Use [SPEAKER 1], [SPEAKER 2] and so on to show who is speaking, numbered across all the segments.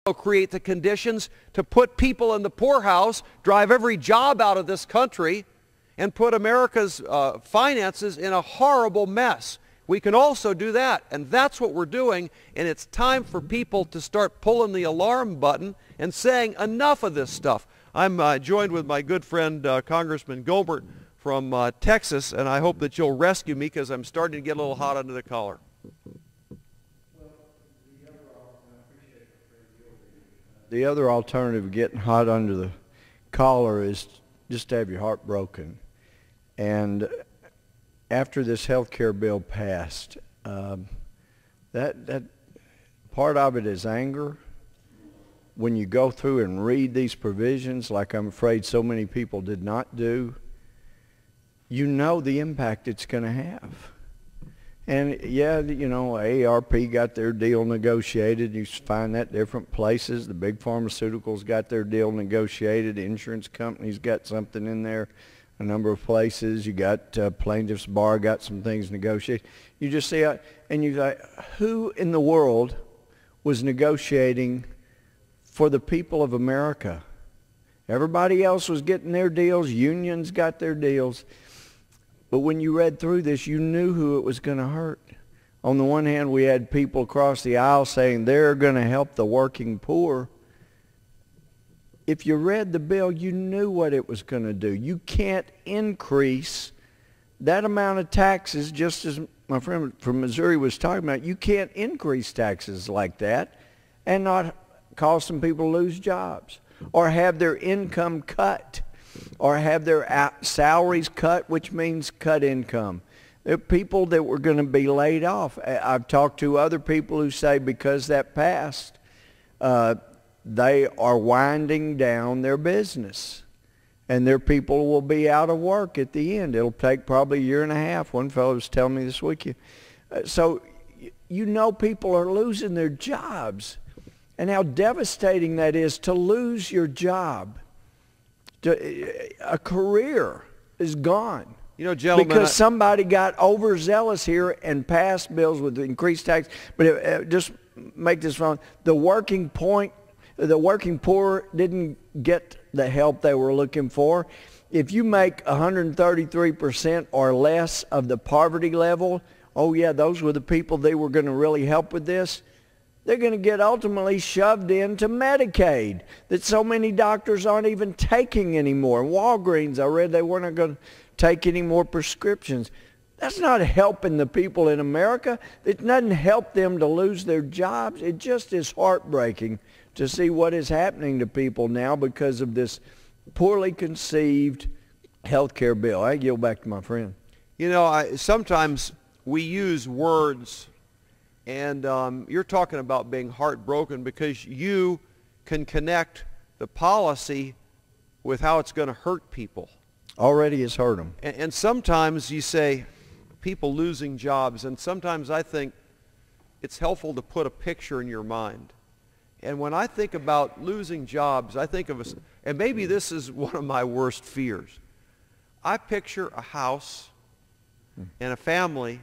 [SPEAKER 1] create the conditions to put people in the poorhouse, drive every job out of this country, and put America's finances in a horrible mess. We can also do that, and that's what we're doing, and it's time for people to start pulling the alarm button and saying enough of this stuff. I'm joined with my good friend Congressman Gohmert from Texas, and I hope that you'll rescue me because I'm starting to get a little hot under the collar.
[SPEAKER 2] The other alternative of getting hot under the collar is just to have your heart broken. And after this health care bill passed, that part of it is anger. When you go through and read these provisions, like I'm afraid so many people did not do, you know the impact it's going to have. And yeah, you know, ARP got their deal negotiated. You find that different places. The big pharmaceuticals got their deal negotiated. Insurance companies got something in there. A number of places. You got plaintiffs' bar got some things negotiated. You just see, and you like, who in the world was negotiating for the people of America? Everybody else was getting their deals. Unions got their deals. But when you read through this, you knew who it was going to hurt. On the one hand, we had people across the aisle saying they're going to help the working poor. If you read the bill, you knew what it was going to do. You can't increase that amount of taxes, just as my friend from Missouri was talking about. You can't increase taxes like that and not cause some people to lose jobs or have their income cut, or have their salaries cut, which means cut income. There are people that were going to be laid off. I've talked to other people who say because that passed, they are winding down their business. And their people will be out of work at the end. It'll take probably a year and a half. One fellow was telling me this weekend. So you know people are losing their jobs. And how devastating that is to lose your job. A career is gone.
[SPEAKER 1] You know, gentlemen,
[SPEAKER 2] because somebody got overzealous here and passed bills with increased tax. But just make this wrong. The working poor didn't get the help they were looking for. If you make 133% or less of the poverty level, oh yeah, those were the people they were going to really help with this. They're going to get ultimately shoved into Medicaid that so many doctors aren't even taking anymore. Walgreens, I read they weren't going to take any more prescriptions. That's not helping the people in America. It doesn't help them to lose their jobs. It just is heartbreaking to see what is happening to people now because of this poorly conceived health care bill. I yield back to my friend.
[SPEAKER 1] You know, sometimes we use words. And you're talking about being heartbroken because you can connect the policy with how it's going to hurt people.
[SPEAKER 2] Already has hurt them.
[SPEAKER 1] And sometimes you say people losing jobs, and sometimes I think it's helpful to put a picture in your mind. And when I think about losing jobs, I think of and maybe this is one of my worst fears. I picture a house and a family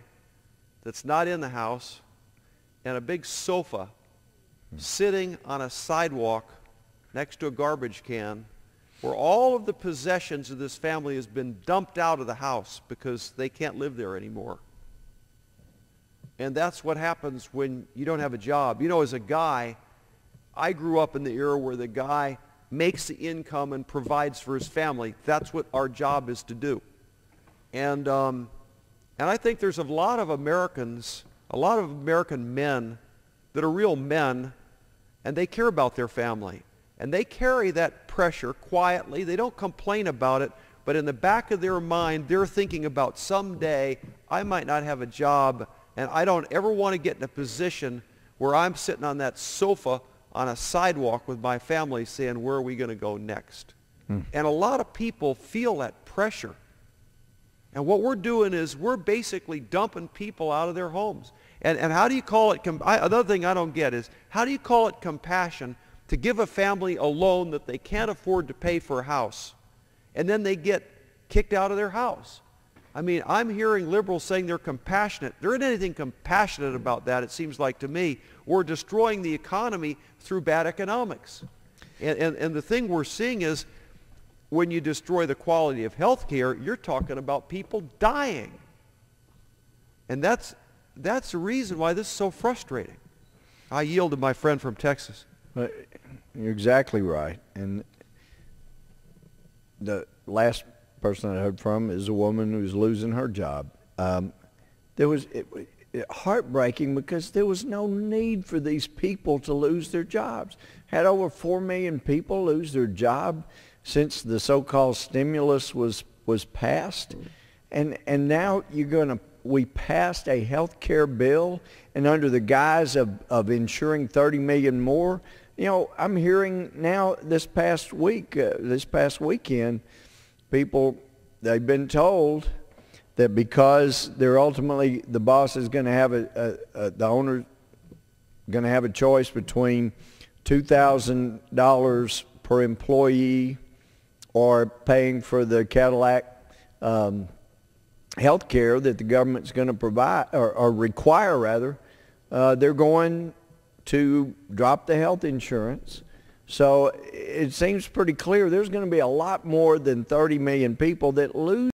[SPEAKER 1] that's not in the house, and a big sofa sitting on a sidewalk next to a garbage can where all of the possessions of this family has been dumped out of the house because they can't live there anymore. And that's what happens when you don't have a job. You know, as a guy, I grew up in the era where the guy makes the income and provides for his family. That's what our job is to do. And I think there's a lot of American men that are real men, and they care about their family. And they carry that pressure quietly. They don't complain about it, but in the back of their mind, they're thinking about someday I might not have a job, and I don't ever want to get in a position where I'm sitting on that sofa on a sidewalk with my family saying, where are we going to go next? And a lot of people feel that pressure. And what we're doing is we're basically dumping people out of their homes. And how do you call it, another thing I don't get is, how do you call it compassion to give a family a loan that they can't afford to pay for a house, and then they get kicked out of their house? I mean, I'm hearing liberals saying they're compassionate. There isn't anything compassionate about that, it seems like to me. We're destroying the economy through bad economics. And the thing we're seeing is when you destroy the quality of health care, you're talking about people dying. And that's the reason why this is so frustrating. I yield to my friend from Texas.
[SPEAKER 2] You're exactly right. And the last person I heard from is a woman who's losing her job. Heartbreaking because there was no need for these people to lose their jobs. Had over 4 million people lose their job since the so-called stimulus was passed. And now we passed a health care bill, and under the guise of insuring 30 million more, I'm hearing now this past weekend, people, they've been told that because they're ultimately, the boss is going to have the owner going to have a choice between $2,000 per employee or paying for the Cadillac health care that the government's going to provide or require rather, they're going to drop the health insurance. So it seems pretty clear there's going to be a lot more than 30 million people that lose